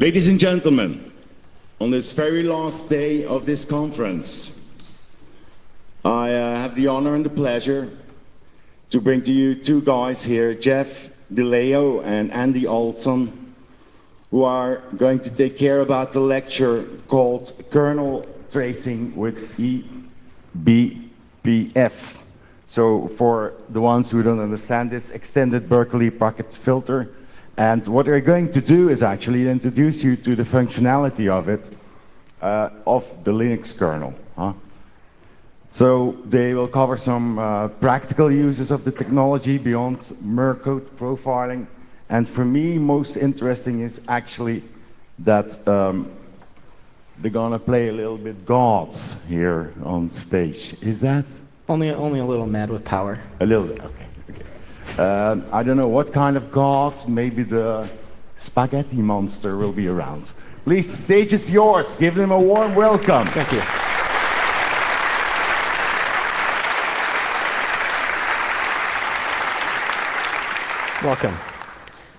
Ladies and gentlemen, on this very last day of this conference, I have the honor and the pleasure to bring to you two guys here, Jeff DeLeo and Andy Olson, who are going to take care about the lecture called Kernel Tracing with eBPF. So for the ones who don't understand this, extended Berkeley packet filter. And what they're going to do is actually introduce you to the functionality of it, of the Linux kernel. So they will cover some practical uses of the technology beyond mer code profiling. And for me, most interesting is actually that they're gonna play a little bit gods here on stage. Is that? Only a little mad with power. A little bit, okay. I don't know what kind of gods, maybe the spaghetti monster will be around. Please, the stage is yours. Give them a warm welcome. Thank you. Welcome.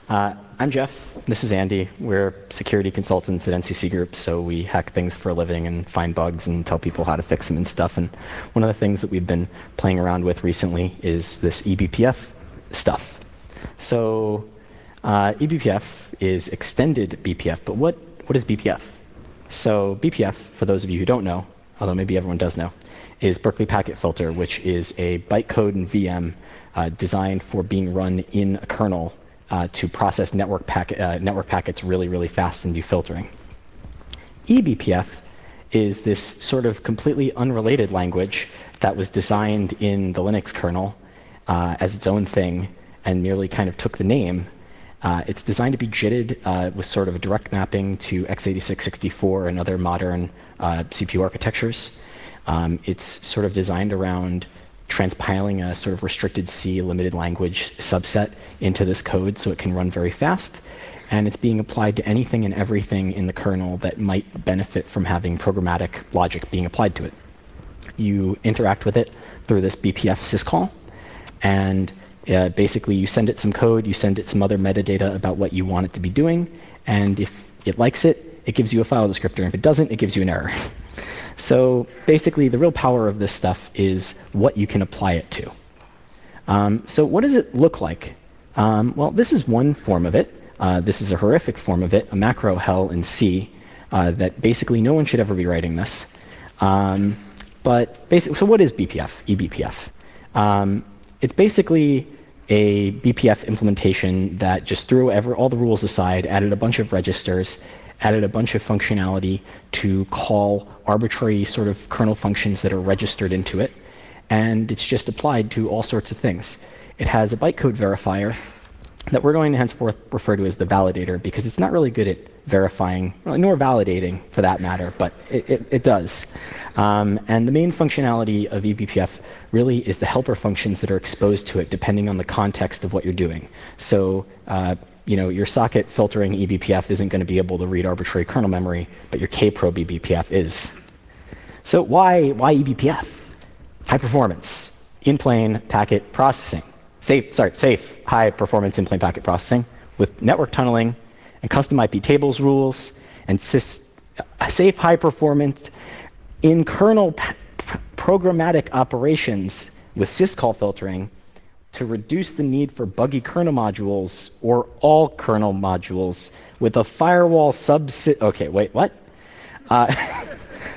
I'm Jeff. This is Andy. We're security consultants at NCC Group, so we hack things for a living and find bugs and tell people how to fix them and stuff. And one of the things that we've been playing around with recently is this eBPF stuff. So eBPF is extended BPF, but what is BPF? So BPF, for those of you who don't know, although maybe everyone does know, is Berkeley Packet Filter, which is a bytecode and VM designed for being run in a kernel to process network packets really, really fast and do filtering. eBPF is this sort of completely unrelated language that was designed in the Linux kernel as its own thing and merely kind of took the name. It's designed to be JITted with sort of a direct mapping to x86, 64, and other modern CPU architectures. It's sort of designed around transpiling a sort of restricted C limited language subset into this code so it can run very fast. And it's being applied to anything and everything in the kernel that might benefit from having programmatic logic being applied to it. You interact with it through this BPF syscall, and basically you send it some code, you send it some other metadata about what you want it to be doing, and if it likes it, it gives you a file descriptor, and if it doesn't, it gives you an error. So basically, the real power of this stuff is what you can apply it to. So what does it look like? Well, this is one form of it. This is a horrific form of it, a macro hell in C, that basically no one should ever be writing this. But basically, so what is BPF, eBPF? It's basically a BPF implementation that just threw all the rules aside, added a bunch of registers, added a bunch of functionality to call arbitrary sort of kernel functions that are registered into it, and it's just applied to all sorts of things. It has a bytecode verifier that we're going to henceforth refer to as the validator, because it's not really good at verifying, nor validating for that matter, but it does. And the main functionality of eBPF really is the helper functions that are exposed to it depending on the context of what you're doing. So your socket filtering eBPF isn't going to be able to read arbitrary kernel memory, but your kprobe eBPF is. So why eBPF? High performance, in-plane packet processing. Safe high performance in-plane packet processing with network tunneling and custom IP tables rules and safe high performance in kernel programmatic operations with syscall filtering to reduce the need for buggy kernel modules or all kernel modules with a firewall subset. Okay, wait, what?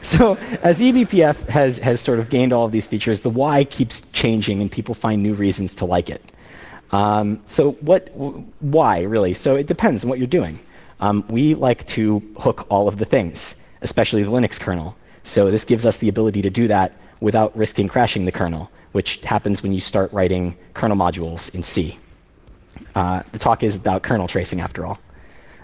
So as eBPF has sort of gained all of these features, the why keeps changing and people find new reasons to like it. So why really? So it depends on what you're doing. We like to hook all of the things, especially the Linux kernel. So this gives us the ability to do that without risking crashing the kernel, which happens when you start writing kernel modules in C. The talk is about kernel tracing after all.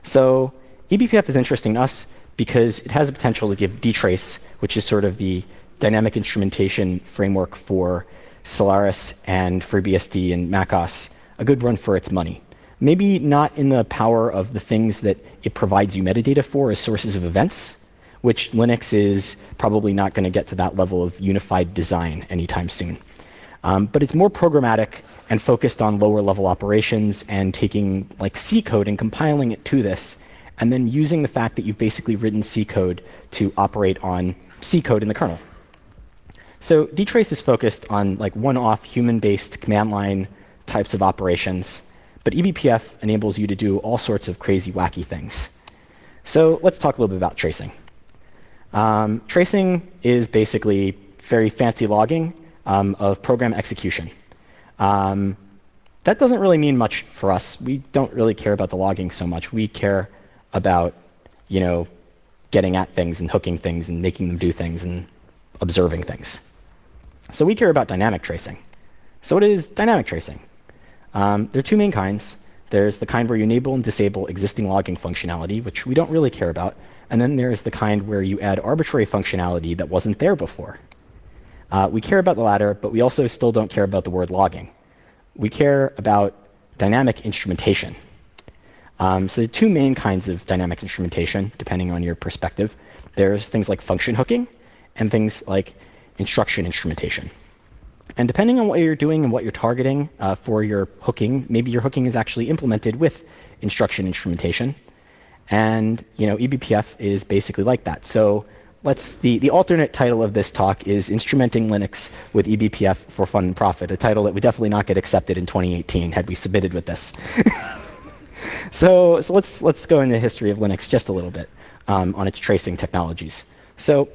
So eBPF is interesting to us because it has the potential to give dtrace, which is sort of the dynamic instrumentation framework for Solaris and FreeBSD and macOS, a good run for its money. Maybe not in the power of the things that it provides you metadata for as sources of events, which Linux is probably not going to get to that level of unified design anytime soon. But it's more programmatic and focused on lower level operations and taking like C code and compiling it to this and then using the fact that you've basically written C code to operate on C code in the kernel. So dtrace is focused on like one-off human-based command line types of operations, but eBPF enables you to do all sorts of crazy, wacky things. So let's talk a little bit about tracing. Tracing is basically very fancy logging of program execution. That doesn't really mean much for us. We don't really care about the logging so much. We care about, getting at things and hooking things and making them do things and observing things. So we care about dynamic tracing. So what is dynamic tracing? There are two main kinds. There's the kind where you enable and disable existing logging functionality, which we don't really care about. And then there's the kind where you add arbitrary functionality that wasn't there before. We care about the latter, but we also still don't care about the word logging. We care about dynamic instrumentation. So there are two main kinds of dynamic instrumentation, depending on your perspective. There's things like function hooking and things like instruction instrumentation. And depending on what you're doing and what you're targeting for your hooking, maybe your hooking is actually implemented with instruction instrumentation. And eBPF is basically like that. So the alternate title of this talk is Instrumenting Linux with eBPF for Fun and Profit, a title that would definitely not get accepted in 2018 had we submitted with this. So let's go into the history of Linux just a little bit on its tracing technologies. So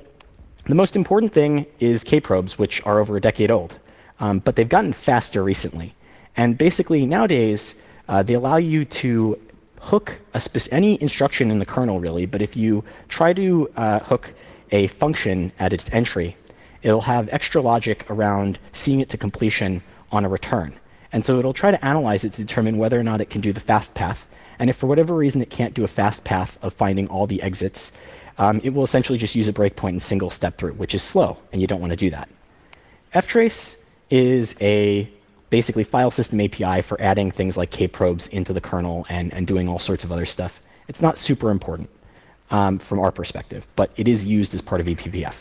the most important thing is kprobes, which are over a decade old. But they've gotten faster recently. And basically, nowadays, they allow you to hook any instruction in the kernel, really. But if you try to hook a function at its entry, it'll have extra logic around seeing it to completion on a return. And so it'll try to analyze it to determine whether or not it can do the fast path. And if for whatever reason it can't do a fast path of finding all the exits, it will essentially just use a breakpoint and single step through, which is slow, and you don't want to do that. ftrace is a basically file system API for adding things like kprobes into the kernel and doing all sorts of other stuff. It's not super important from our perspective, but it is used as part of eBPF.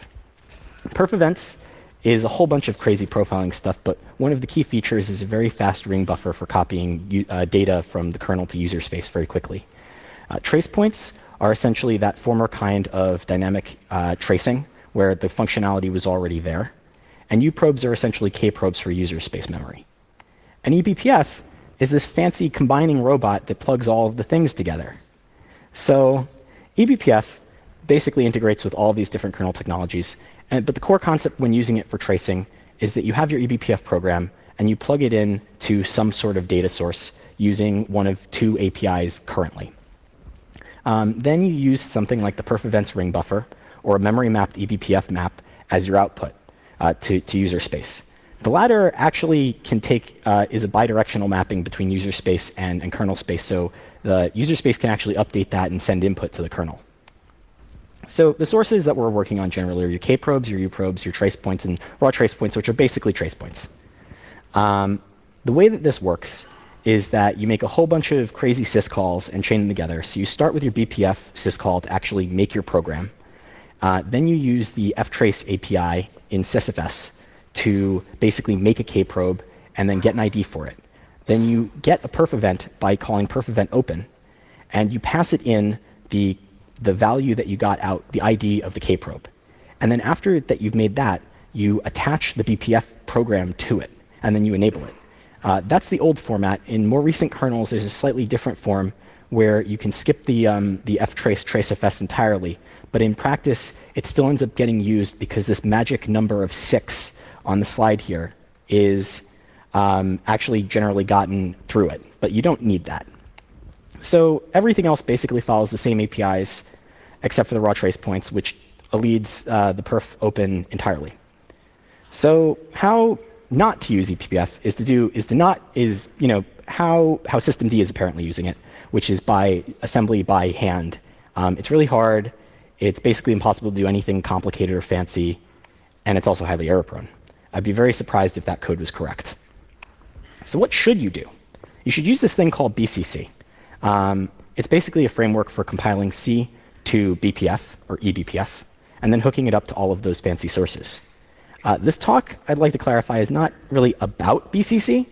Perf events is a whole bunch of crazy profiling stuff, but one of the key features is a very fast ring buffer for copying data from the kernel to user space very quickly. Trace points are essentially that former kind of dynamic tracing where the functionality was already there. And uprobes are essentially kprobes for user space memory. And eBPF is this fancy combining robot that plugs all of the things together. So eBPF basically integrates with all of these different kernel technologies. But the core concept when using it for tracing is that you have your eBPF program and you plug it in to some sort of data source using one of two APIs currently. Then you use something like the perf events ring buffer or a memory mapped eBPF map as your output to user space. The latter actually can is a bidirectional mapping between user space and kernel space, so the user space can actually update that and send input to the kernel. So the sources that we're working on generally are your kprobes, your uprobes, your trace points, and raw trace points, which are basically trace points. The way that this works is that you make a whole bunch of crazy syscalls and chain them together. So you start with your BPF syscall to actually make your program. Then you use the ftrace API in sysfs to basically make a kprobe and then get an ID for it. Then you get a perf event by calling perf event open, and you pass it in the value that you got out, the ID of the kprobe. And then after that you've made that, you attach the BPF program to it, and then you enable it. That's the old format. In more recent kernels, there's a slightly different form where you can skip the ftrace tracefs entirely. But in practice, it still ends up getting used because this magic number of 6 on the slide here is actually generally gotten through it. But you don't need that. So everything else basically follows the same APIs, except for the raw trace points, which leads the perf open entirely. So how not to use eBPF is how systemd is apparently using it, which is by assembly by hand. It's really hard. It's basically impossible to do anything complicated or fancy, and it's also highly error prone. I'd be very surprised if that code was correct. So what should you do? You should use this thing called BCC. It's basically a framework for compiling C to BPF, or eBPF, and then hooking it up to all of those fancy sources. This talk, I'd like to clarify, is not really about BCC,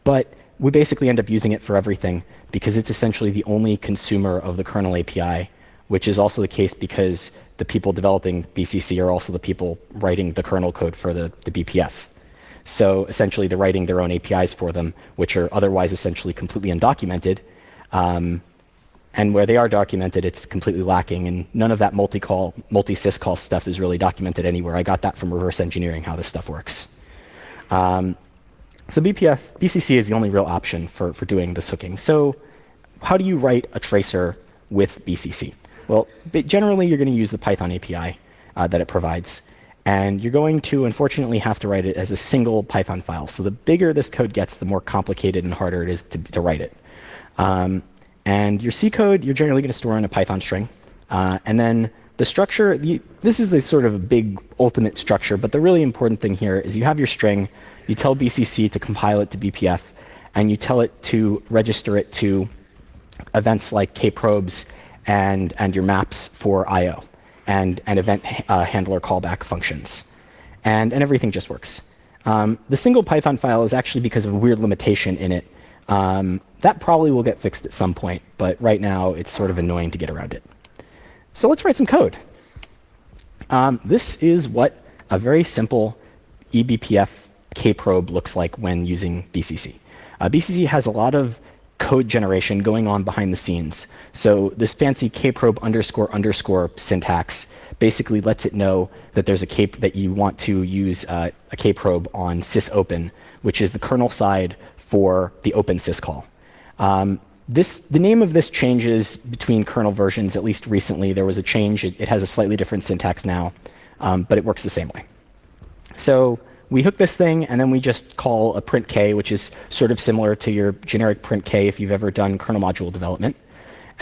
but we basically end up using it for everything because it's essentially the only consumer of the kernel API, which is also the case because the people developing BCC are also the people writing the kernel code for the BPF. So essentially, they're writing their own APIs for them, which are otherwise essentially completely undocumented. And where they are documented, it's completely lacking. And none of that multi-syscall stuff is really documented anywhere. I got that from reverse engineering how this stuff works. So BCC is the only real option for doing this hooking. So how do you write a tracer with BCC? Well, generally, you're going to use the Python API that it provides. And you're going to, unfortunately, have to write it as a single Python file. So the bigger this code gets, the more complicated and harder it is to write it. And your C code, you're generally going to store in a Python string. And then the structure, this is the sort of a big ultimate structure. But the really important thing here is you have your string. You tell BCC to compile it to BPF. And you tell it to register it to events like kprobes and your maps for I/O and event handler callback functions. And everything just works. The single Python file is actually because of a weird limitation in it. That probably will get fixed at some point, but right now it's sort of annoying to get around it. So let's write some code. This is what a very simple eBPF kprobe looks like when using BCC. BCC has a lot of code generation going on behind the scenes. So this fancy kprobe __ syntax basically lets it know that there's that you want to use a kprobe on sysopen, which is the kernel side for the open syscall. The name of this changes between kernel versions, at least recently. There was a change. It has a slightly different syntax now, but it works the same way. So we hook this thing, and then we just call a print k, which is sort of similar to your generic print k if you've ever done kernel module development.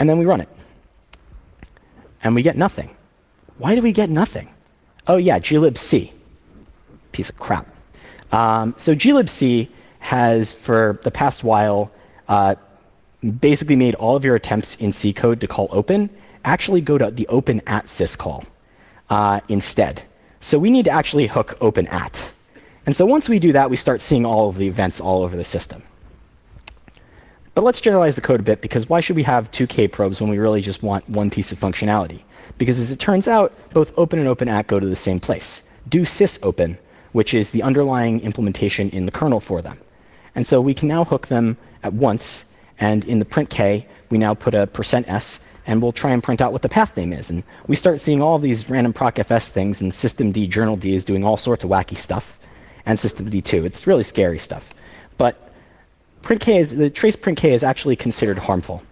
And then we run it. And we get nothing. Why do we get nothing? Oh, yeah, glibc. Piece of crap. So glibc has, for the past while, basically made all of your attempts in C code to call open actually go to the open at syscall instead. So we need to actually hook open at. And so once we do that, we start seeing all of the events all over the system. But let's generalize the code a bit, because why should we have two kprobes when we really just want one piece of functionality? Because as it turns out, both open and open at go to the same place. Do sysopen, which is the underlying implementation in the kernel for them. And so we can now hook them at once. And in the print k, we now put a %s, and we'll try and print out what the path name is. And we start seeing all of these random procfs things, and systemd journald is doing all sorts of wacky stuff. And systemd too. It's really scary stuff. But the trace print k is actually considered harmful.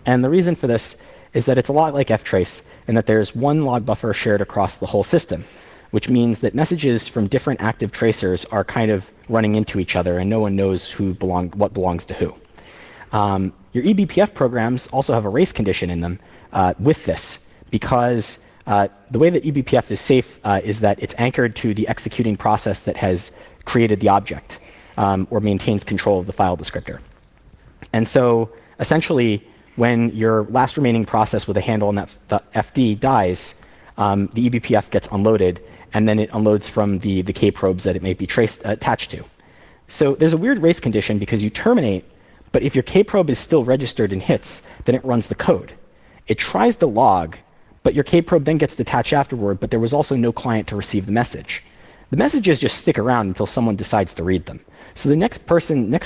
And the reason for this is that it's a lot like ftrace, in that there's one log buffer shared across the whole system, which means that messages from different active tracers are kind of running into each other, and no one knows what belongs to who. Your eBPF programs also have a race condition in them with this, because the way that eBPF is safe is that it's anchored to the executing process that has created the object or maintains control of the file descriptor. And so essentially, when your last remaining process with a handle on that FD dies, the eBPF gets unloaded, and then it unloads from the kprobes that it may be attached to. So there's a weird race condition because you terminate, but if your kprobe is still registered in hits, then it runs the code. It tries to log, but your kprobe then gets detached afterward, but there was also no client to receive the message. The messages just stick around until someone decides to read them. So the next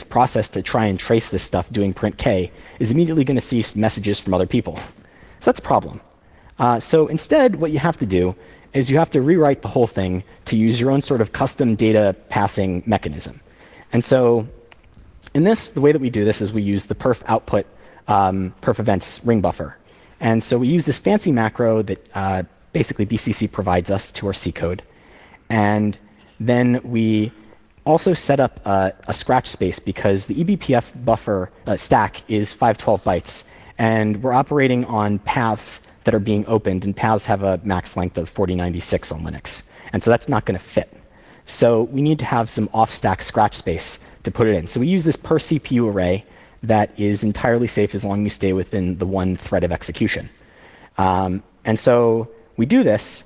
process to try and trace this stuff doing print k is immediately going to see messages from other people. So that's a problem. So instead, what you have to do is you have to rewrite the whole thing to use your own sort of custom data passing mechanism. And so in this, the way that we do this is we use the perf output perf events ring buffer. And so we use this fancy macro that basically BCC provides us to our C code. And then we also set up a scratch space, because the eBPF buffer stack is 512 bytes. And we're operating on paths that are being opened, and paths have a max length of 4096 on Linux. And so that's not going to fit. So we need to have some off-stack scratch space to put it in. So we use this per CPU array that is entirely safe as long as you stay within the one thread of execution. And so we do this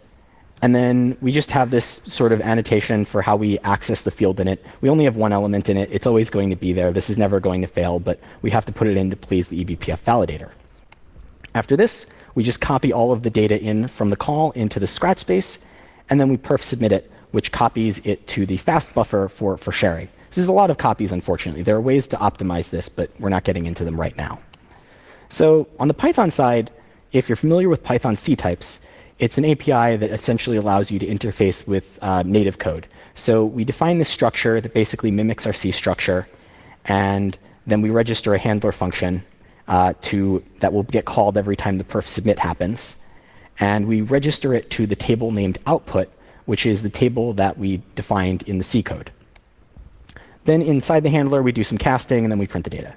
And then we just have this sort of annotation for how we access the field in it. We only have one element in it. It's always going to be there. This is never going to fail, but we have to put it in to please the eBPF validator. After this, we just copy all of the data in from the call into the scratch space, and then we perf submit it, which copies it to the fast buffer for sharing. This is a lot of copies, unfortunately. There are ways to optimize this, but we're not getting into them right now. So on the Python side, if you're familiar with Python C types, it's an API that essentially allows you to interface with native code. So we define this structure that basically mimics our C structure, and then we register a handler function that will get called every time the perf submit happens. And we register it to the table named output, which is the table that we defined in the C code. Then inside the handler, we do some casting, and then we print the data.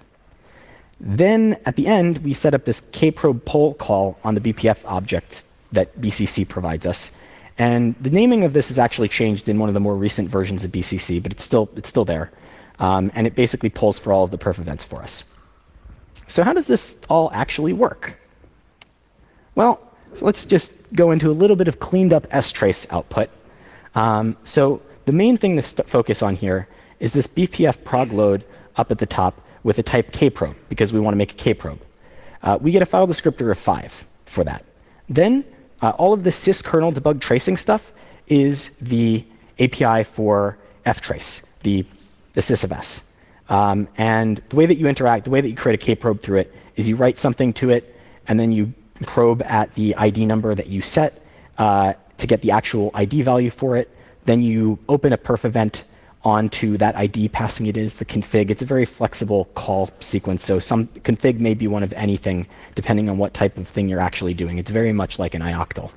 Then at the end, we set up this kprobe poll call on the BPF object that BCC provides us. And the naming of this is actually changed in one of the more recent versions of BCC, but it's still there. And it basically pulls for all of the perf events for us. So how does this all actually work? Well, so let's just go into a little bit of cleaned up strace output. So the main thing to focus on here is this BPF prog load up at the top with a type kprobe, because we want to make a kprobe. We get a file descriptor of 5 for that. Then all of the syskernel debug tracing stuff is the API for ftrace, the sys of s. And the way that you interact, the way that you create a kprobe through it, is you write something to it, and then you probe at the ID number that you set to get the actual ID value for it. Then you open a perf event onto that ID, passing it as the config. It's a very flexible call sequence, so some config may be one of anything, depending on what type of thing you're actually doing. It's very much like an ioctl.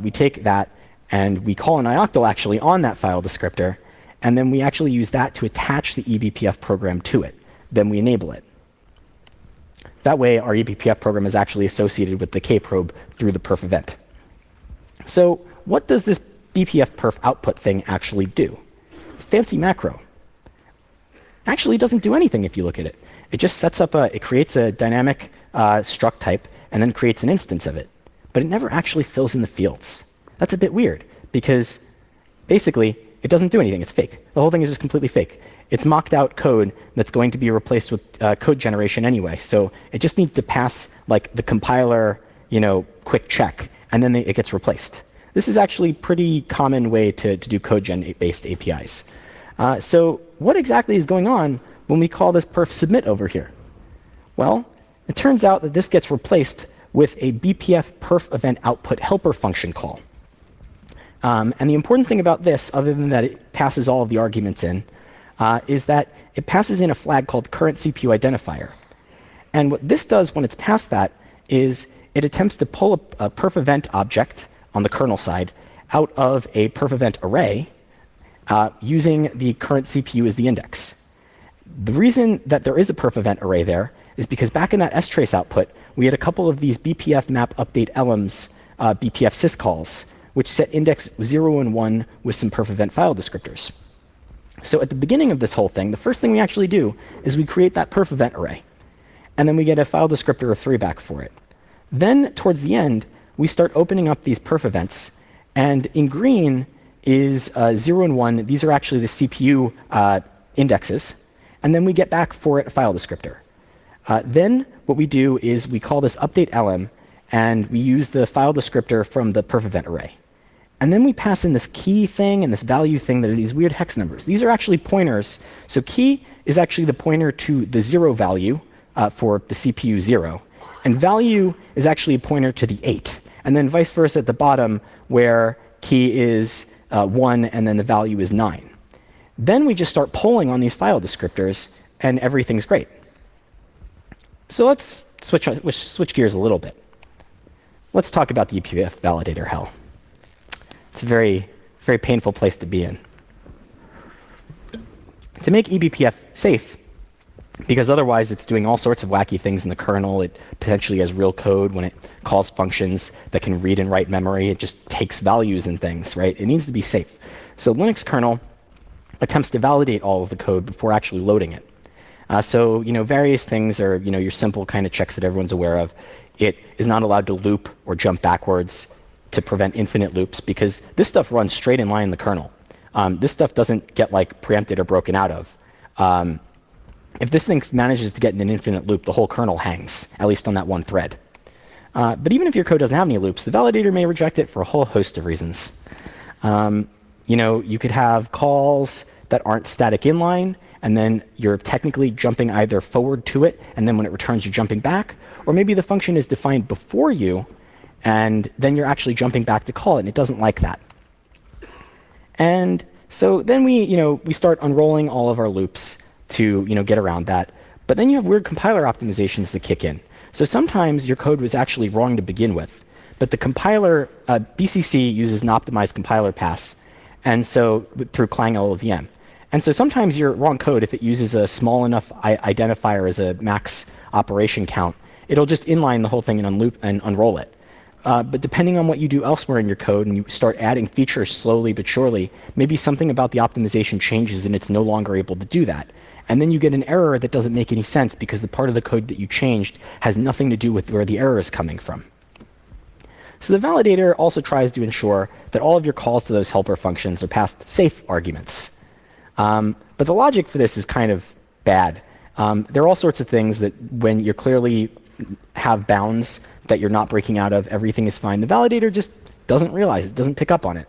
We take that, and we call an ioctl actually on that file descriptor, and then we actually use that to attach the eBPF program to it. Then we enable it. That way, our eBPF program is actually associated with the kprobe through the perf event. So what does this BPF perf output thing actually do? Fancy macro. Actually doesn't do anything if you look at it. It just sets up it creates a dynamic struct type and then creates an instance of it. But it never actually fills in the fields. That's a bit weird because basically it doesn't do anything. It's fake. The whole thing is just completely fake. It's mocked out code that's going to be replaced with code generation anyway. So it just needs to pass like the compiler, quick check, and then it gets replaced. This is actually a pretty common way to do code gen-based APIs. So what exactly is going on when we call this perf submit over here? Well, it turns out that this gets replaced with a BPF perf event output helper function call. And the important thing about this, other than that it passes all of the arguments in, is that it passes in a flag called current CPU identifier. And what this does when it's passed that is it attempts to pull a perf event object on the kernel side out of a perf event array using the current CPU as the index. The reason that there is a perf event array there is because back in that strace output, we had a couple of these BPF map update elms BPF syscalls, which set index 0 and 1 with some perf event file descriptors. So at the beginning of this whole thing, the first thing we actually do is we create that perf event array. And then we get a file descriptor of 3 back for it. Then towards the end, we start opening up these perf events. And in green is 0 and 1. These are actually the CPU indexes. And then we get back for it a file descriptor. Then what we do is we call this update lm, and we use the file descriptor from the perf event array. And then we pass in this key thing and this value thing that are these weird hex numbers. These are actually pointers. So key is actually the pointer to the 0 value for the CPU 0. And value is actually a pointer to the 8. And then vice versa at the bottom, where key is 1 and then the value is 9. Then we just start polling on these file descriptors, and everything's great. So let's switch gears a little bit. Let's talk about the eBPF validator hell. It's a very, very painful place to be in. To make eBPF safe, because otherwise it's doing all sorts of wacky things in the kernel. It potentially has real code when it calls functions that can read and write memory. It just takes values and things, right? It needs to be safe. So Linux kernel attempts to validate all of the code before actually loading it. So various things are your simple kind of checks that everyone's aware of. It is not allowed to loop or jump backwards to prevent infinite loops, because this stuff runs straight in line in the kernel. This stuff doesn't get preempted or broken out of. If this thing manages to get in an infinite loop, the whole kernel hangs, at least on that one thread. But even if your code doesn't have any loops, the validator may reject it for a whole host of reasons. You could have calls that aren't static inline, and then you're technically jumping either forward to it, and then when it returns, you're jumping back. Or maybe the function is defined before you, and then you're actually jumping back to call it, and it doesn't like that. And so then we start unrolling all of our loops to get around that. But then you have weird compiler optimizations that kick in. So sometimes your code was actually wrong to begin with, but the compiler, BCC uses an optimized compiler pass, and so through Clang LLVM. And so sometimes your wrong code, if it uses a small enough identifier as a max operation count, it'll just inline the whole thing and unloop and unroll it. But depending on what you do elsewhere in your code and you start adding features slowly but surely, maybe something about the optimization changes and it's no longer able to do that. And then you get an error that doesn't make any sense because the part of the code that you changed has nothing to do with where the error is coming from. So the validator also tries to ensure that all of your calls to those helper functions are passed safe arguments. But the logic for this is kind of bad. There are all sorts of things that when you clearly have bounds that you're not breaking out of, everything is fine. The validator just doesn't realize it, doesn't pick up on it.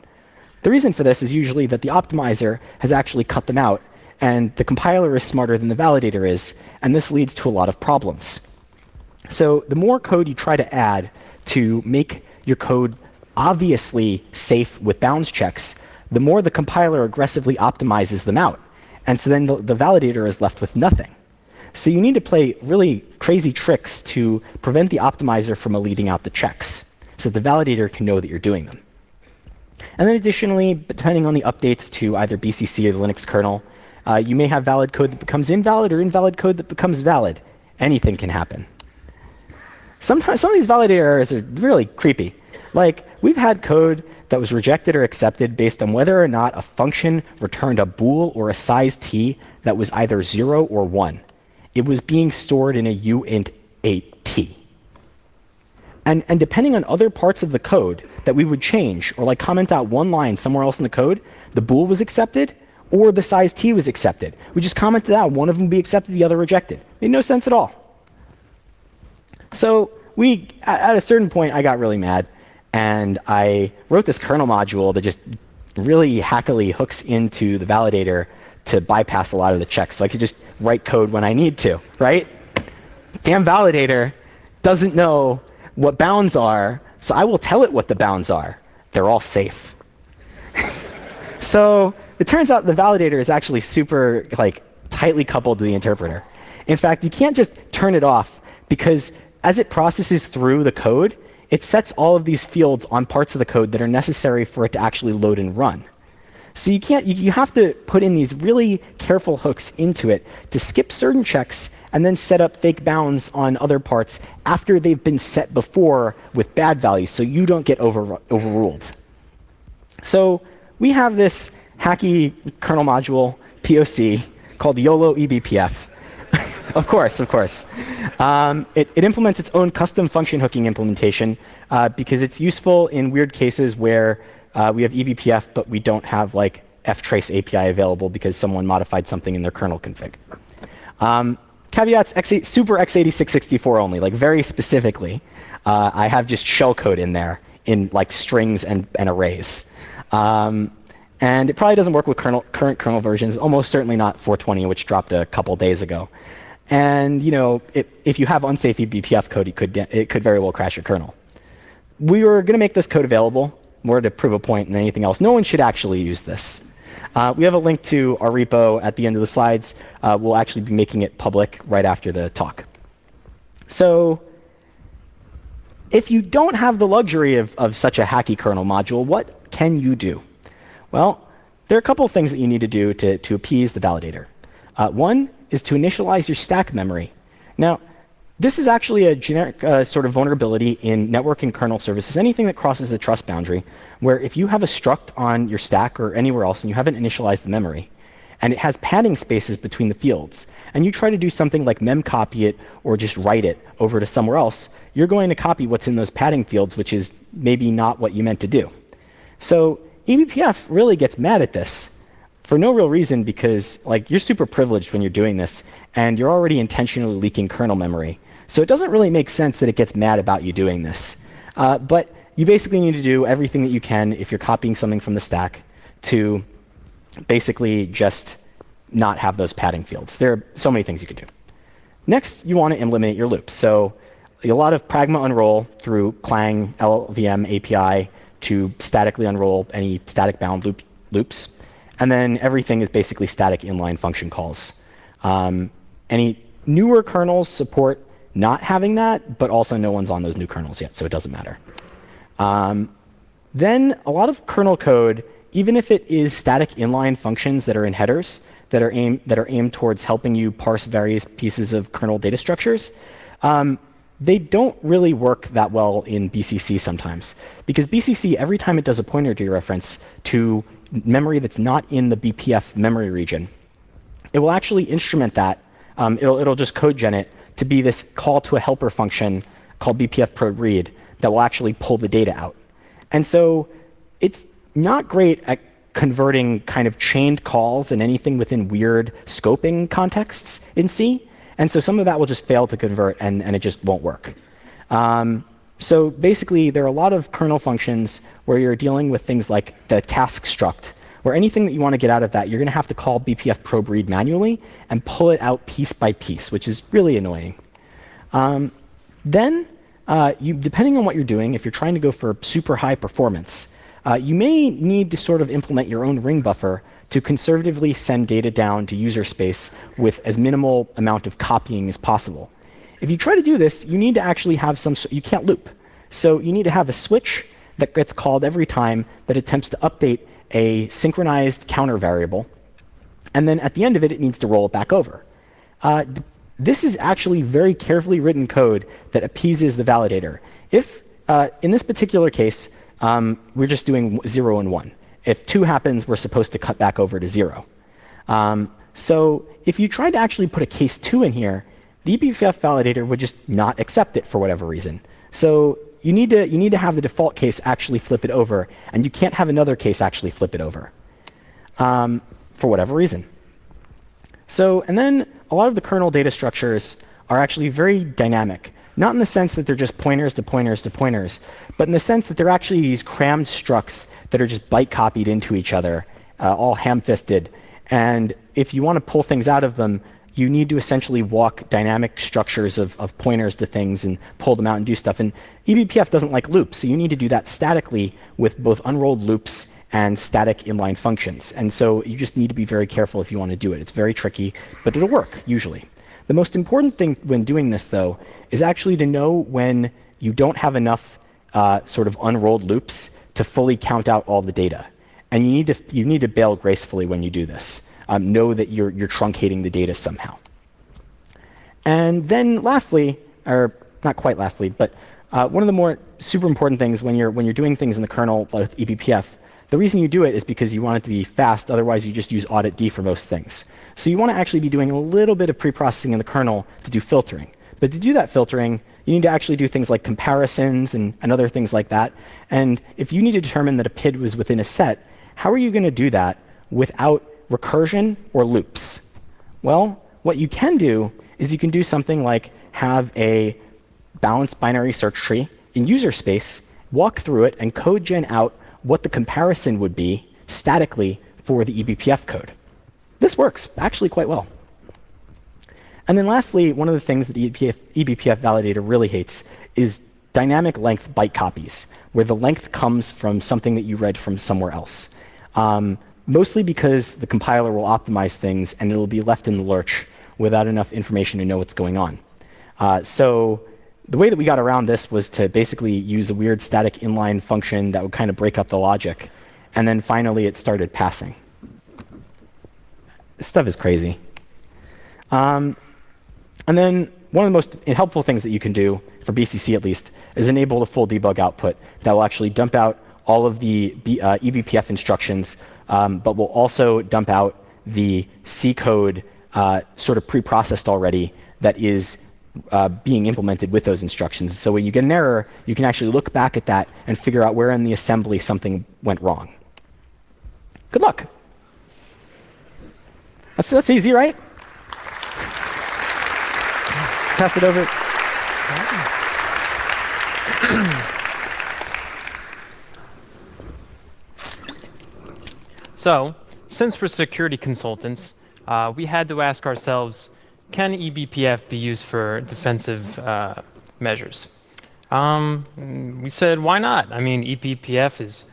The reason for this is usually that the optimizer has actually cut them out, and the compiler is smarter than the validator is, and this leads to a lot of problems. So the more code you try to add to make your code obviously safe with bounds checks, the more the compiler aggressively optimizes them out. And so then the validator is left with nothing. So you need to play really crazy tricks to prevent the optimizer from leading out the checks, so the validator can know that you're doing them. And then additionally, depending on the updates to either BCC or the Linux kernel, you may have valid code that becomes invalid or invalid code that becomes valid. Anything can happen. Sometimes some of these validator errors are really creepy. We've had code that was rejected or accepted based on whether or not a function returned a bool or a size t that was either 0 or 1. It was being stored in a uint 8t. And depending on other parts of the code that we would change, or comment out one line somewhere else in the code, the bool was accepted, or the size t was accepted. We just commented out, one of them would be accepted, the other rejected. Made no sense at all. So at a certain point, I got really mad, and I wrote this kernel module that just really hackily hooks into the validator to bypass a lot of the checks, so I could just write code when I need to, right? Damn validator doesn't know what bounds are, so I will tell it what the bounds are. They're all safe. So it turns out the validator is actually super tightly coupled to the interpreter. In fact, you can't just turn it off, because as it processes through the code, it sets all of these fields on parts of the code that are necessary for it to actually load and run. So you have to put in these really careful hooks into it to skip certain checks and then set up fake bounds on other parts after they've been set before with bad values, so you don't get overruled. So we have this hacky kernel module, POC, called YOLO-ebpf. Of course. It implements its own custom function hooking implementation because it's useful in weird cases where we have eBPF, but we don't have ftrace API available because someone modified something in their kernel config. Caveats, super x86-64 only, very specifically. I have just shellcode in there in strings and arrays. And it probably doesn't work with current kernel versions, almost certainly not 420, which dropped a couple days ago. And if you have unsafe eBPF code, it could very well crash your kernel. We were going to make this code available, more to prove a point than anything else. No one should actually use this. We have a link to our repo at the end of the slides. We'll actually be making it public right after the talk. So if you don't have the luxury of such a hacky kernel module, what can you do? Well, there are a couple of things that you need to do to appease the validator. One is to initialize your stack memory. Now, this is actually a generic sort of vulnerability in network and kernel services, anything that crosses a trust boundary, where if you have a struct on your stack or anywhere else and you haven't initialized the memory, and it has padding spaces between the fields, and you try to do something like memcopy it or just write it over to somewhere else, you're going to copy what's in those padding fields, which is maybe not what you meant to do. So eBPF really gets mad at this for no real reason, because you're super privileged when you're doing this, and you're already intentionally leaking kernel memory. So it doesn't really make sense that it gets mad about you doing this. But you basically need to do everything that you can if you're copying something from the stack to basically just not have those padding fields. There are so many things you can do. Next, you want to eliminate your loops. So a lot of pragma unroll through Clang LLVM API to statically unroll any static bound loops. And then everything is basically static inline function calls. Any newer kernels support not having that, but also no one's on those new kernels yet, so it doesn't matter. Then a lot of kernel code, even if it is static inline functions that are in headers, that are aimed towards helping you parse various pieces of kernel data structures, they don't really work that well in BCC sometimes. Because BCC, every time it does a pointer dereference to memory that's not in the BPF memory region, it will actually instrument that. It'll just code gen it to be this call to a helper function called BPF-Probe-Read that will actually pull the data out. And so it's not great at converting kind of chained calls and anything within weird scoping contexts in C. And so some of that will just fail to convert, and it just won't work. So basically, there are a lot of kernel functions where you're dealing with things like the task struct, where anything that you want to get out of that, you're going to have to call BPF-Probe-Read manually and pull it out piece by piece, which is really annoying. Then, depending on what you're doing, if you're trying to go for super high performance, you may need to sort of implement your own ring buffer to conservatively send data down to Userspace with as minimal amount of copying as possible. If you try to do this, you need to actually have you can't loop. So you need to have a switch that gets called every time that attempts to update a synchronized counter variable. And then at the end of it, it needs to roll it back over. This is actually very carefully written code that appeases the validator. If, in this particular case, we're just doing 0 and 1. If 2 happens, we're supposed to cut back over to 0. So if you tried to actually put a case 2 in here, the eBPF validator would just not accept it for whatever reason. So you need to have the default case actually flip it over, and you can't have another case actually flip it over for whatever reason. So, and then a lot of the kernel data structures are actually very dynamic. Not in the sense that they're just pointers to pointers to pointers, but in the sense that they're actually these crammed structs that are just byte copied into each other, all ham-fisted. And if you want to pull things out of them, you need to essentially walk dynamic structures of pointers to things and pull them out and do stuff. And eBPF doesn't like loops, so you need to do that statically with both unrolled loops and static inline functions. And so you just need to be very careful if you want to do it. It's very tricky, but it'll work, usually. The most important thing when doing this, though, is actually to know when you don't have enough sort of unrolled loops to fully count out all the data. And you need to bail gracefully when you do this. Know that you're truncating the data somehow. And then lastly, or not quite lastly, but one of the more super important things when you're doing things in the kernel with eBPF, the reason you do it is because you want it to be fast. Otherwise, you just use audit D for most things. So you want to actually be doing a little bit of preprocessing in the kernel to do filtering. But to do that filtering, you need to actually do things like comparisons and other things like that. And if you need to determine that a PID was within a set, how are you going to do that without recursion or loops? Well, what you can do is you can do something like have a balanced binary search tree in Userspace, walk through it, and code gen out what the comparison would be statically for the eBPF code. This works actually quite well. And then lastly, one of the things that the eBPF validator really hates is dynamic length byte copies, where the length comes from something that you read from somewhere else. Mostly because the compiler will optimize things and it'll be left in the lurch without enough information to know what's going on. So the way that we got around this was to basically use a weird static inline function that would kind of break up the logic. And then finally, it started passing. This stuff is crazy. And then one of the most helpful things that you can do, for BCC at least, is enable the full debug output that will actually dump out all of the eBPF instructions, but will also dump out the C code sort of pre-processed already that is being implemented with those instructions. So when you get an error, you can actually look back at that and figure out where in the assembly something went wrong. Good luck. That's easy, right? Pass it over. So, since we're security consultants, we had to ask ourselves, can eBPF be used for defensive measures? We said, why not? I mean, eBPF is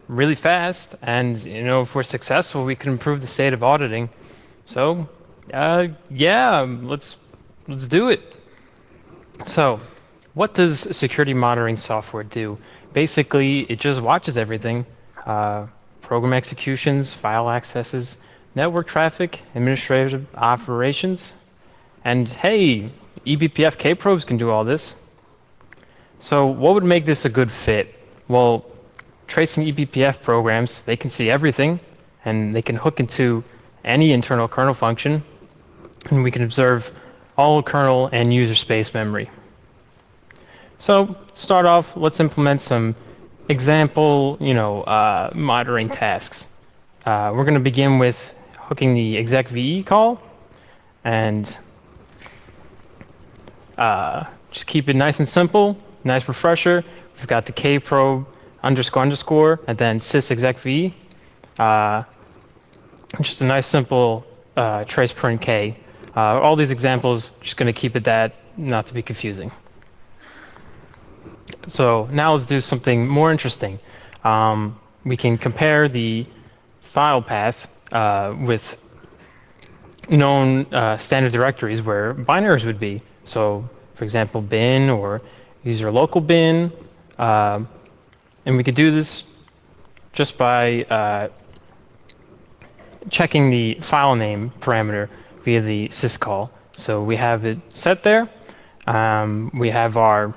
really fast, and if we're successful, we can improve the state of auditing. So, yeah, let's do it. So, what does security monitoring software do? Basically, it just watches everything. Program executions, file accesses, network traffic, administrative operations. And hey, eBPF K-probes can do all this. So what would make this a good fit? Well, tracing eBPF programs, they can see everything, and they can hook into any internal kernel function, and we can observe all kernel and user space memory. So start off, let's implement some example, monitoring tasks. We're going to begin with hooking the exec-VE call, and just keep it nice and simple, nice refresher. We've got the kprobe __, and then sysexec-VE. Just a nice simple trace print k. All these examples, just going to keep it that, not to be confusing. So now let's do something more interesting. We can compare the file path with known standard directories where binaries would be. So, for example, bin or user local bin. And we could do this just by checking the file name parameter via the syscall. So we have it set there. We have our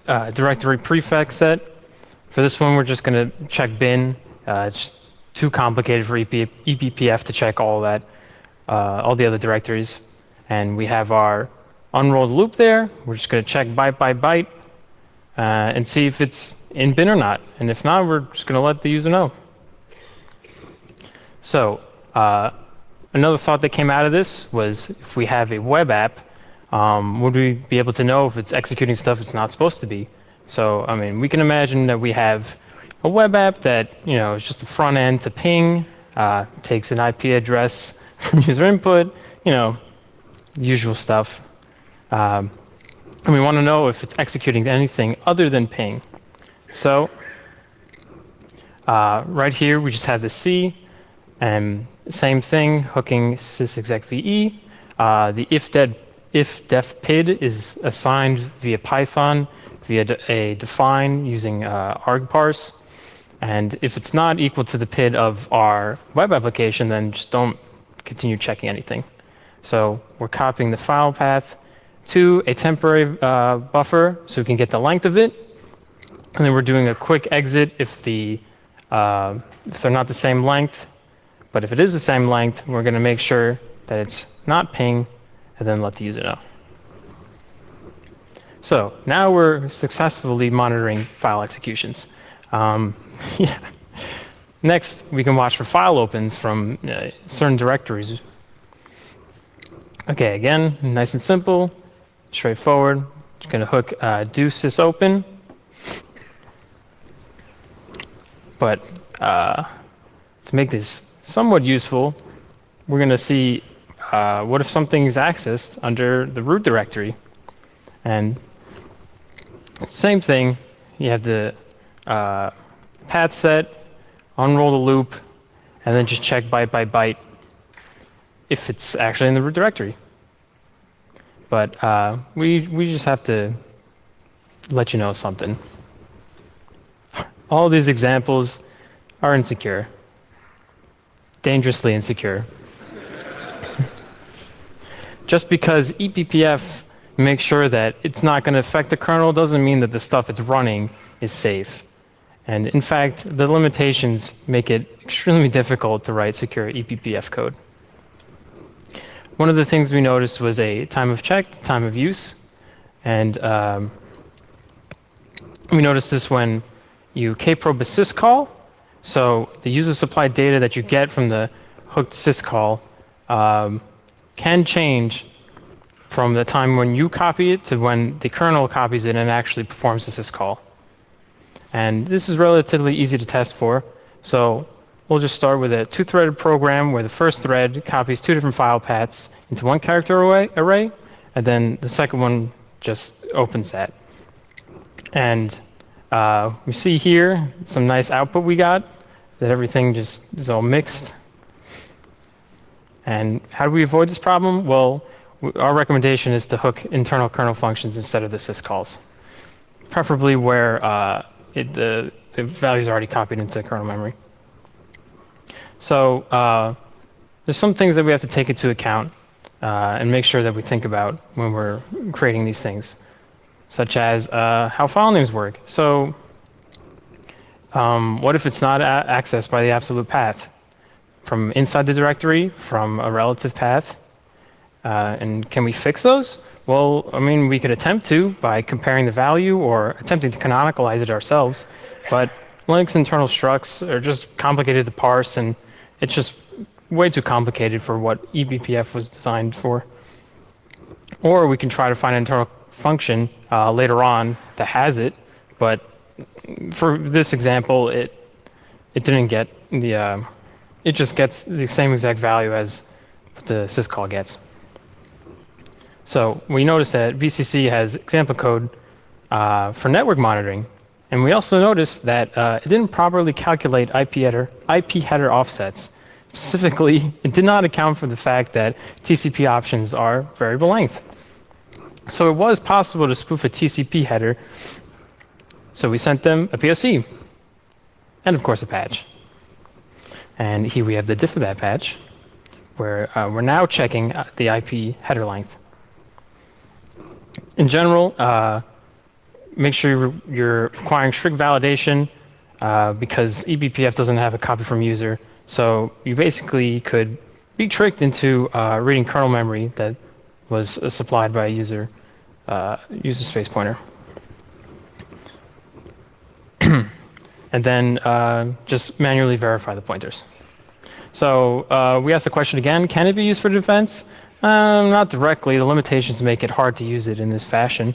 directory prefix set. For this one, we're just going to check bin. It's too complicated for eBPF to check all that, all the other directories. And we have our unrolled loop there. We're just going to check byte by byte and see if it's in bin or not. And if not, we're just going to let the user know. So another thought that came out of this was if we have a web app, would we be able to know if it's executing stuff it's not supposed to be? So, I mean, we can imagine that we have a web app that, is just a front end to ping, takes an IP address from user input, usual stuff. And we want to know if it's executing anything other than ping. So, right here, we just have the C, and same thing, hooking sysexec-VE. The if-def PID is assigned via Python via a define using argparse. And if it's not equal to the PID of our web application, then just don't continue checking anything. So we're copying the file path to a temporary buffer so we can get the length of it. And then we're doing a quick exit if they're not the same length. But if it is the same length, we're going to make sure that it's not ping, and then let the user know. So now we're successfully monitoring file executions. Yeah. Next, we can watch for file opens from certain directories. Okay, again, nice and simple, straightforward. Just going to hook do sysopen. But to make this somewhat useful, we're going to see what if something is accessed under the root directory. And same thing, you have the path set, unroll the loop, and then just check byte by byte if it's actually in the root directory. But we just have to let you know something. All these examples are insecure, dangerously insecure. Just because eBPF makes sure that it's not going to affect the kernel doesn't mean that the stuff it's running is safe. And in fact, the limitations make it extremely difficult to write secure eBPF code. one of the things we noticed was a time of check, time of use. And we noticed this when you kprobe a syscall. So the user supplied data that you get from the hooked syscall can change from the time when you copy it to when the kernel copies it and actually performs the syscall. And this is relatively easy to test for. So we'll just start with a two-threaded program where the first thread copies two different file paths into one character array, and then the second one just opens that. And we see here some nice output we got, that everything just is all mixed. And how do we avoid this problem? Well, our recommendation is to hook internal kernel functions instead of the syscalls, preferably where the value is already copied into kernel memory. So there's some things that we have to take into account and make sure that we think about when we're creating these things, such as how file names work. So what if it's not accessed by the absolute path? From inside the directory, from a relative path? And can we fix those? Well, I mean, we could attempt to by comparing the value or attempting to canonicalize it ourselves. But Linux internal structs are just complicated to parse, and it's just way too complicated for what eBPF was designed for. Or we can try to find an internal function later on that has it, but for this example, it didn't get the, it just gets the same exact value as the syscall gets. So we noticed that VCC has example code for network monitoring, and we also noticed that it didn't properly calculate IP header offsets. Specifically, it did not account for the fact that TCP options are variable length. So it was possible to spoof a TCP header. So we sent them a POC, and of course a patch. And here we have the diff of that patch, where we're now checking the IP header length. In general, make sure you're requiring strict validation because eBPF doesn't have a copy from user. So you basically could be tricked into reading kernel memory that was supplied by a user space pointer. And then just manually verify the pointers. So we asked the question again, can it be used for defense? Not directly. The limitations make it hard to use it in this fashion.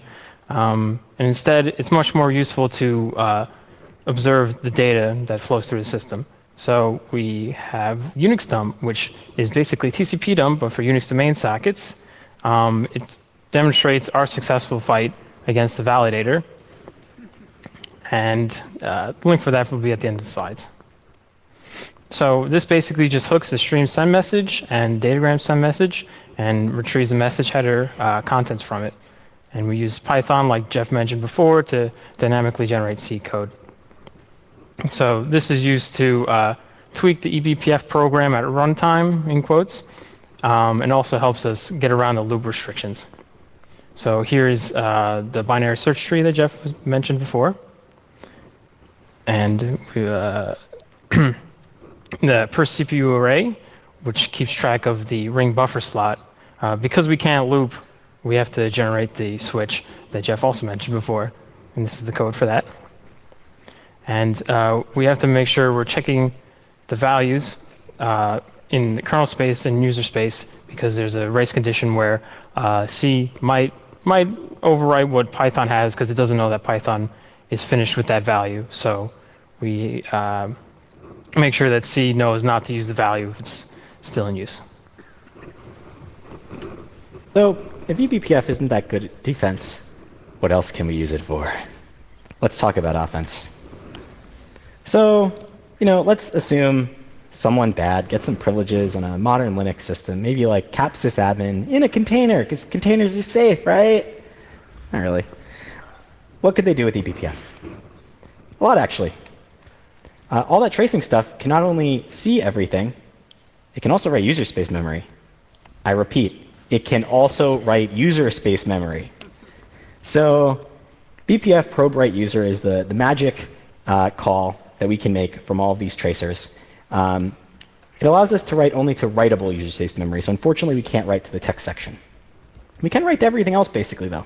And instead, it's much more useful to observe the data that flows through the system. So we have unixdump, which is basically TCP dump, but for Unix domain sockets. It demonstrates our successful fight against the validator. And the link for that will be at the end of the slides. So this basically just hooks the stream send message and datagram send message and retrieves the message header contents from it. And we use Python, like Jeff mentioned before, to dynamically generate C code. So this is used to tweak the eBPF program at runtime, in quotes, and also helps us get around the loop restrictions. So here's the binary search tree that Jeff mentioned before. And the per CPU array, which keeps track of the ring buffer slot. Because we can't loop, we have to generate the switch that Jeff also mentioned before. And this is the code for that. And we have to make sure we're checking the values in the kernel space and user space, because there's a race condition where C might overwrite what Python has, because it doesn't know that Python is finished with that value. So we make sure that C knows not to use the value if it's still in use. So if eBPF isn't that good at defense, what else can we use it for? Let's talk about offense. So, let's assume someone bad gets some privileges on a modern Linux system, maybe like cap sysadmin in a container, because containers are safe, right? Not really. What could they do with eBPF? A lot, actually. All that tracing stuff can not only see everything, it can also write user space memory. I repeat, it can also write user space memory. So BPF probe write user is the magic call that we can make from all of these tracers. It allows us to write only to writable user space memory. So unfortunately, we can't write to the text section. We can write to everything else, basically, though.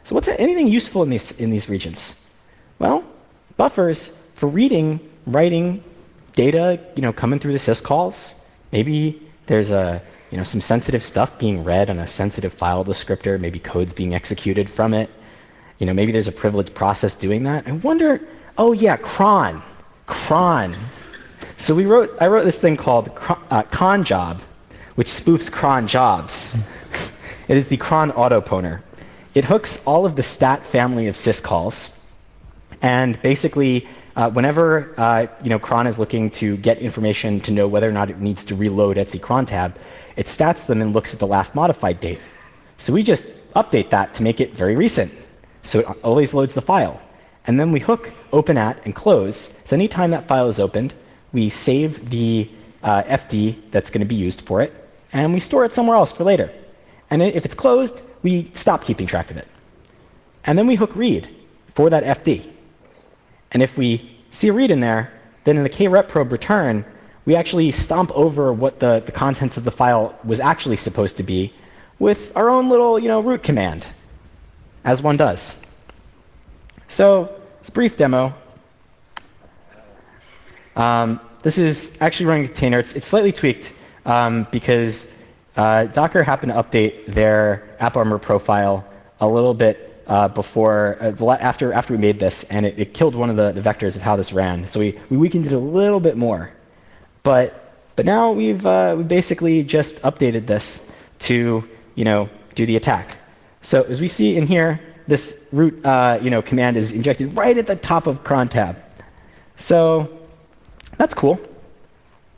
So what's anything useful in these regions? Well, buffers for reading, writing data, coming through the syscalls. Maybe there's some sensitive stuff being read on a sensitive file descriptor. Maybe code's being executed from it. Maybe there's a privileged process doing that. I wonder. Oh yeah, cron. So I wrote this thing called Conjob, which spoofs cron jobs. It is the cron autoponer. It hooks all of the stat family of syscalls, and basically, whenever cron is looking to get information to know whether or not it needs to reload etc cron tab, it stats them and looks at the last modified date. So we just update that to make it very recent. So it always loads the file. And then we hook open at and close. So anytime that file is opened, we save the FD that's going to be used for it, and we store it somewhere else for later. And if it's closed, we stop keeping track of it. And then we hook read for that FD. And if we see a read in there, then in the krep-probe return, we actually stomp over what the contents of the file was actually supposed to be with our own little root command, as one does. So it's a brief demo. This is actually running a container. It's slightly tweaked because Docker happened to update their AppArmor profile a little bit after we made this, and it killed one of the vectors of how this ran. So we weakened it a little bit more. But now we basically just updated this to do the attack. So as we see in here, this root command is injected right at the top of cron tab. So that's cool.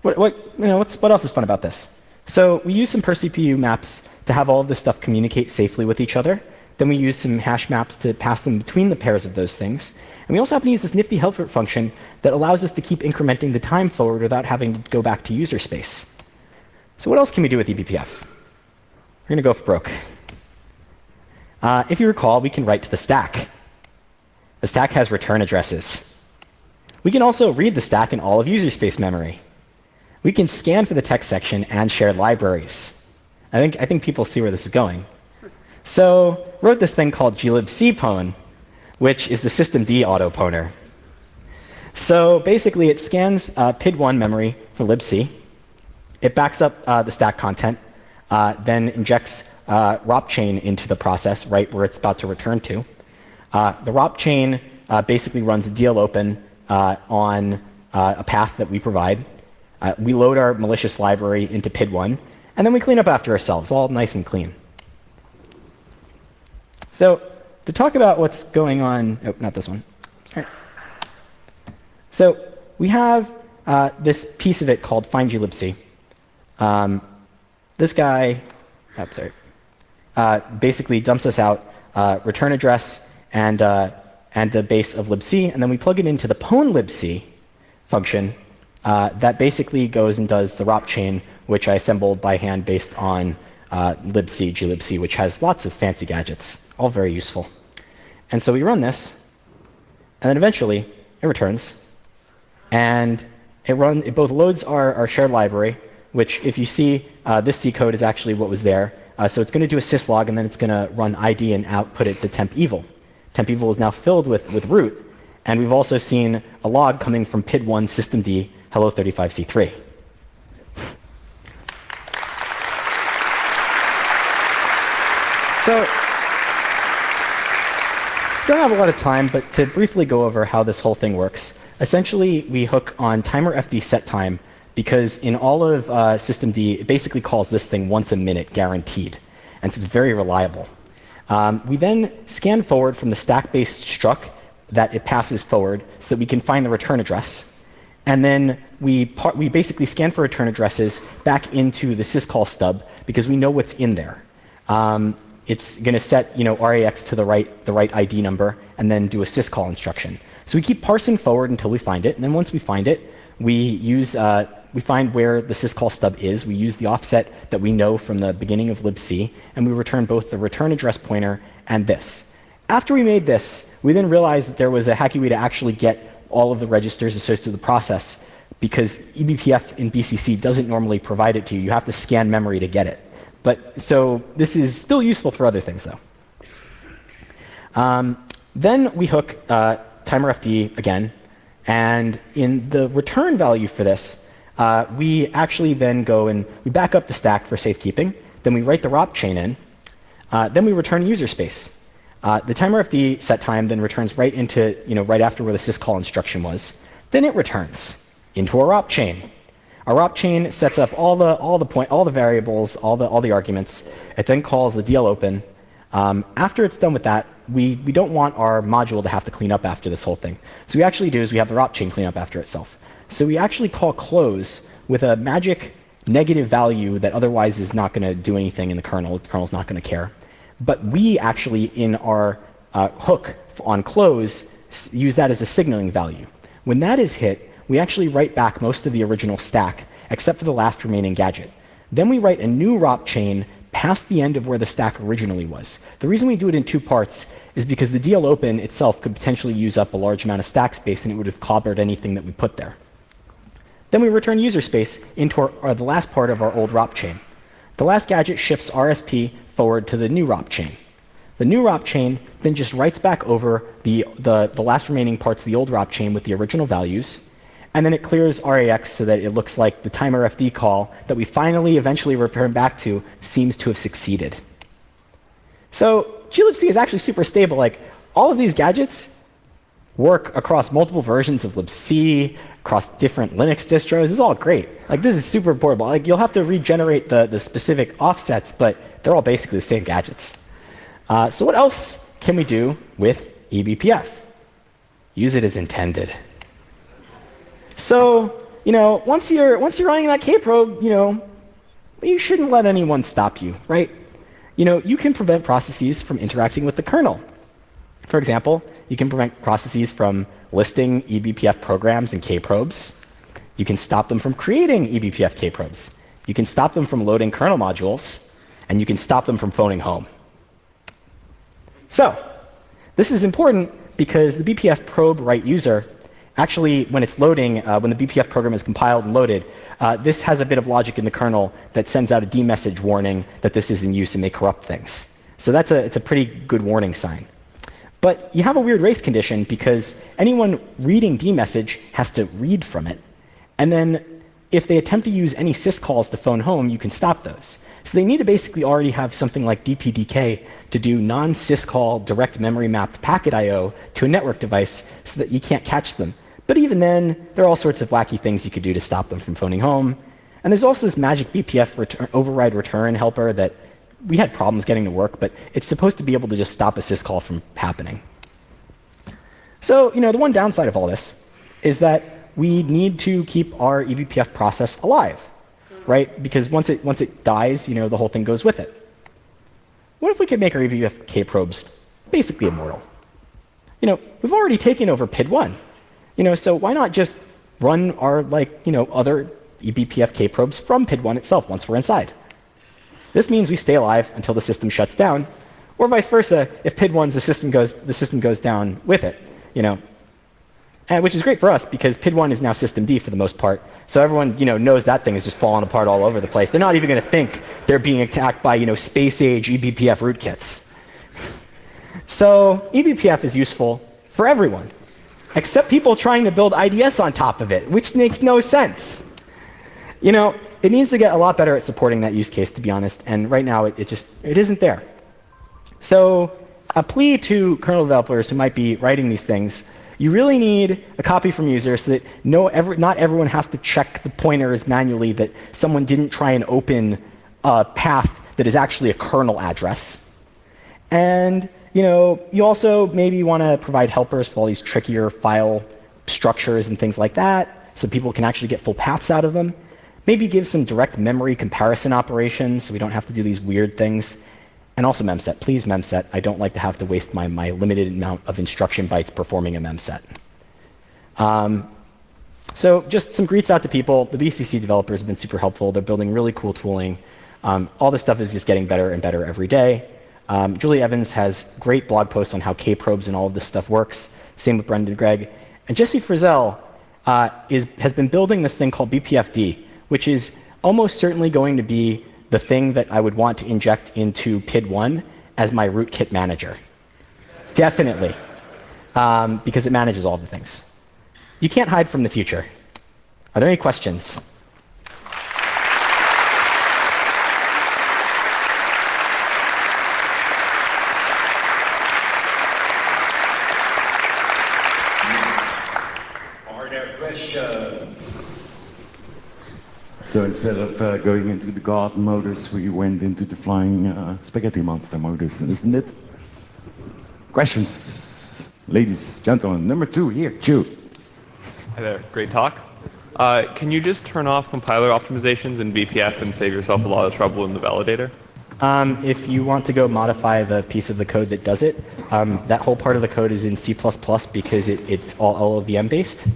What else is fun about this? So we use some per CPU maps to have all of this stuff communicate safely with each other. Then we use some hash maps to pass them between the pairs of those things. And we also happen to use this nifty helper function that allows us to keep incrementing the time forward without having to go back to user space. So what else can we do with eBPF? We're going to go for broke. If you recall, we can write to the stack. The stack has return addresses. We can also read the stack in all of user space memory. We can scan for the text section and shared libraries. I think people see where this is going. So wrote this thing called glibcpwn, which is the systemd autoponer. So basically, it scans PID1 memory for libc. It backs up the stack content, then injects ROP chain into the process right where it's about to return to. The ROP chain basically runs a DL open on a path that we provide. We load our malicious library into PID1, and then we clean up after ourselves, all nice and clean. So to talk about what's going on, oh, not this one. All right. So we have this piece of it called findglibc. This guy, basically dumps us out return address and the base of libc, and then we plug it into the pwn-libc function that basically goes and does the ROP chain, which I assembled by hand based on glibc, which has lots of fancy gadgets, all very useful. And so we run this, and then eventually it returns, and it both loads our shared library, which if you see, this C code is actually what was there. So it's going to do a syslog, and then it's going to run ID and output it to temp evil. Temp evil is now filled with root, and we've also seen a log coming from PID1 systemd hello35c3. So we don't have a lot of time, but to briefly go over how this whole thing works, essentially we hook on timer fd set time because in all of systemd, it basically calls this thing once a minute guaranteed, and so it's very reliable. We then scan forward from the stack-based struct that it passes forward so that we can find the return address. And then we basically scan for return addresses back into the syscall stub because we know what's in there. It's going to set RAX to the right ID number and then do a syscall instruction. So we keep parsing forward until we find it, and then once we find it, we find where the syscall stub is. We use the offset that we know from the beginning of libc, and we return both the return address pointer and this. After we made this, we then realized that there was a hacky way to actually get all of the registers associated with the process because eBPF in BCC doesn't normally provide it to you. You have to scan memory to get it. So this is still useful for other things, though. Then we hook timerfd again, and in the return value for this, we actually then go and we back up the stack for safekeeping. Then we write the ROP chain in. Then we return Userspace. The timerfd set time then returns right into, right after where the syscall instruction was. Then it returns into a ROP chain. Our ROP chain sets up all the variables, all the arguments. It then calls the DL open. After it's done with that, we don't want our module to have to clean up after this whole thing. So what we actually do is we have the ROP chain clean up after itself. So we actually call close with a magic negative value that otherwise is not going to do anything in the kernel. The kernel's not going to care. But we actually, in our hook on close, use that as a signaling value. When that is hit, we actually write back most of the original stack, except for the last remaining gadget. Then we write a new ROP chain past the end of where the stack originally was. The reason we do it in two parts is because the DL open itself could potentially use up a large amount of stack space, and it would have clobbered anything that we put there. Then we return Userspace into the last part of our old ROP chain. The last gadget shifts RSP forward to the new ROP chain. The new ROP chain then just writes back over the last remaining parts of the old ROP chain with the original values, and then it clears RAX so that it looks like the timerfd call that we finally eventually return back to seems to have succeeded. So glibc is actually super stable. Like, all of these gadgets work across multiple versions of libc, across different Linux distros. It's all great. Like, this is super portable. Like, you'll have to regenerate the specific offsets, but they're all basically the same gadgets. So what else can we do with eBPF? Use it as intended. So, once you're running that kprobe, you shouldn't let anyone stop you, right? You can prevent processes from interacting with the kernel. For example, you can prevent processes from listing eBPF programs and kprobes. You can stop them from creating eBPF kprobes. You can stop them from loading kernel modules, and you can stop them from phoning home. So, this is important because the BPF probe write user actually, when it's loading, when the BPF program is compiled and loaded, this has a bit of logic in the kernel that sends out a demessage warning that this is in use and may corrupt things. So it's a pretty good warning sign. But you have a weird race condition because anyone reading demessage has to read from it. And then if they attempt to use any syscalls to phone home, you can stop those. So they need to basically already have something like DPDK to do non-syscall direct memory mapped packet I/O to a network device so that you can't catch them. But even then, there are all sorts of wacky things you could do to stop them from phoning home. And there's also this magic BPF override return helper that we had problems getting to work, but it's supposed to be able to just stop a syscall from happening. So, the one downside of all this is that we need to keep our eBPF process alive, right? Because once it dies, the whole thing goes with it. What if we could make our eBPF kprobes basically immortal? We've already taken over PID1. So why not just run our other eBPF kprobes from PID1 itself once we're inside? This means we stay alive until the system shuts down, or vice versa. If PID1's the system goes down with it, and which is great for us because PID1 is now systemd for the most part. So everyone knows that thing is just falling apart all over the place. They're not even going to think they're being attacked by space age eBPF rootkits. So eBPF is useful for everyone, except people trying to build IDS on top of it, which makes no sense. It needs to get a lot better at supporting that use case, to be honest, and right now it isn't there. So a plea to kernel developers who might be writing these things: you really need a copy from user so that not everyone has to check the pointers manually, that someone didn't try and open a path that is actually a kernel address. And you also maybe want to provide helpers for all these trickier file structures and things like that, so people can actually get full paths out of them. Maybe give some direct memory comparison operations so we don't have to do these weird things. And also memset. Please memset. I don't like to have to waste my limited amount of instruction bytes performing a memset. So just some greets out to people. The BCC developers have been super helpful. They're building really cool tooling. All this stuff is just getting better and better every day. Julie Evans has great blog posts on how kprobes and all of this stuff works. Same with Brendan Gregg. And Jesse Frizzell has been building this thing called eBPF-The, which is almost certainly going to be the thing that I would want to inject into PID1 as my rootkit manager. Definitely, because it manages all the things. You can't hide from the future. Are there any questions? Are there questions? So instead of going into the God modus, we went into the flying spaghetti monster modus, isn't it? Questions? Ladies, gentlemen, number 2 here, Chu. Hi there, great talk. Can you just turn off compiler optimizations in BPF and save yourself a lot of trouble in the validator? If you want to go modify the piece of the code that does it, that whole part of the code is in C++ because it's all LLVM based.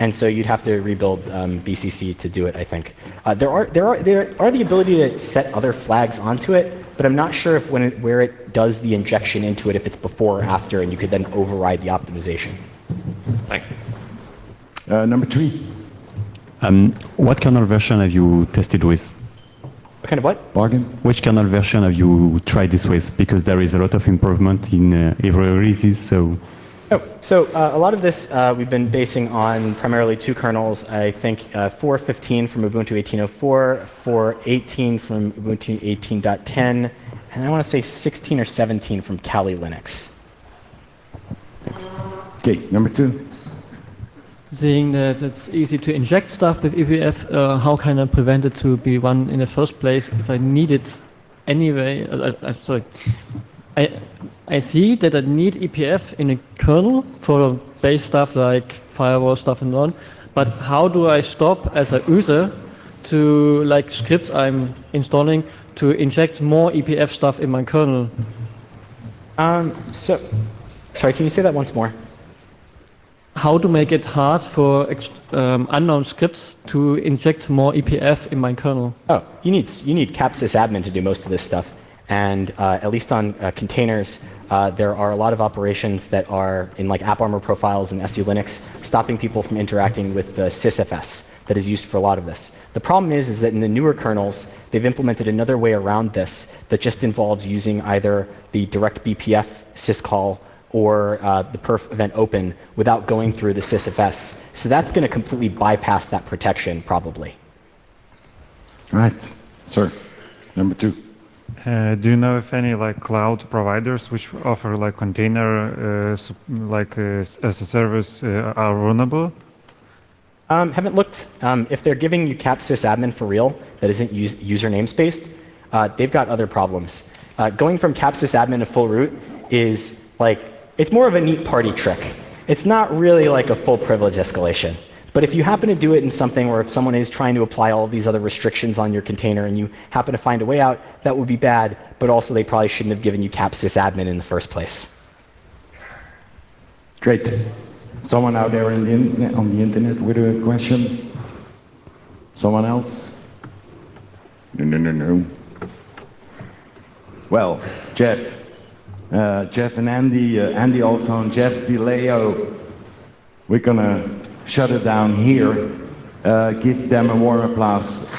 And so you'd have to rebuild BCC to do it, I think. There are the ability to set other flags onto it, but I'm not sure if where it does the injection into it, if it's before or after, and you could then override the optimization. Thanks. Number 3. What kernel version have you tested with? What kind of what? Bargain. Which kernel version have you tried this with? Because there is a lot of improvement in every releases, so... So a lot of this we've been basing on primarily 2 kernels. I think 4.15 from Ubuntu 18.04, 4.18 from Ubuntu 18.10, and I want to say 16 or 17 from Kali Linux. Thanks. Okay, number 2. Seeing that it's easy to inject stuff with eBPF, how can I prevent it to be run in the first place if I need it anyway? Sorry. I see that I need eBPF in a kernel for base stuff like firewall stuff and on, but how do I stop as a user to, like scripts I'm installing, to inject more eBPF stuff in my kernel? Sorry, can you say that once more? How to make it hard for unknown scripts to inject more eBPF in my kernel? Oh, you need capsysadmin to do most of this stuff. And at least on containers, there are a lot of operations that are in like AppArmor profiles and SE Linux, stopping people from interacting with the sysfs that is used for a lot of this. The problem is that in the newer kernels, they've implemented another way around this that just involves using either the direct BPF syscall or the perf event open without going through the sysfs. So that's going to completely bypass that protection, probably. All right, sir. Number 2. Do you know if any like cloud providers which offer like container as a service are vulnerable? Haven't looked. If they're giving you capsysadmin for real, that isn't user namespaced, they've got other problems. Going from capsysadmin to full root is like, it's more of a neat party trick. It's not really like a full privilege escalation. But if you happen to do it in something where if someone is trying to apply all of these other restrictions on your container and you happen to find a way out, that would be bad, but also they probably shouldn't have given you capsysadmin in the first place. Great. Someone out there on the internet with a question? Someone else? No. Well, Jeff and Andy, Andy also, and Jeff DeLeo, we're gonna shut it down here. Give them a warm applause.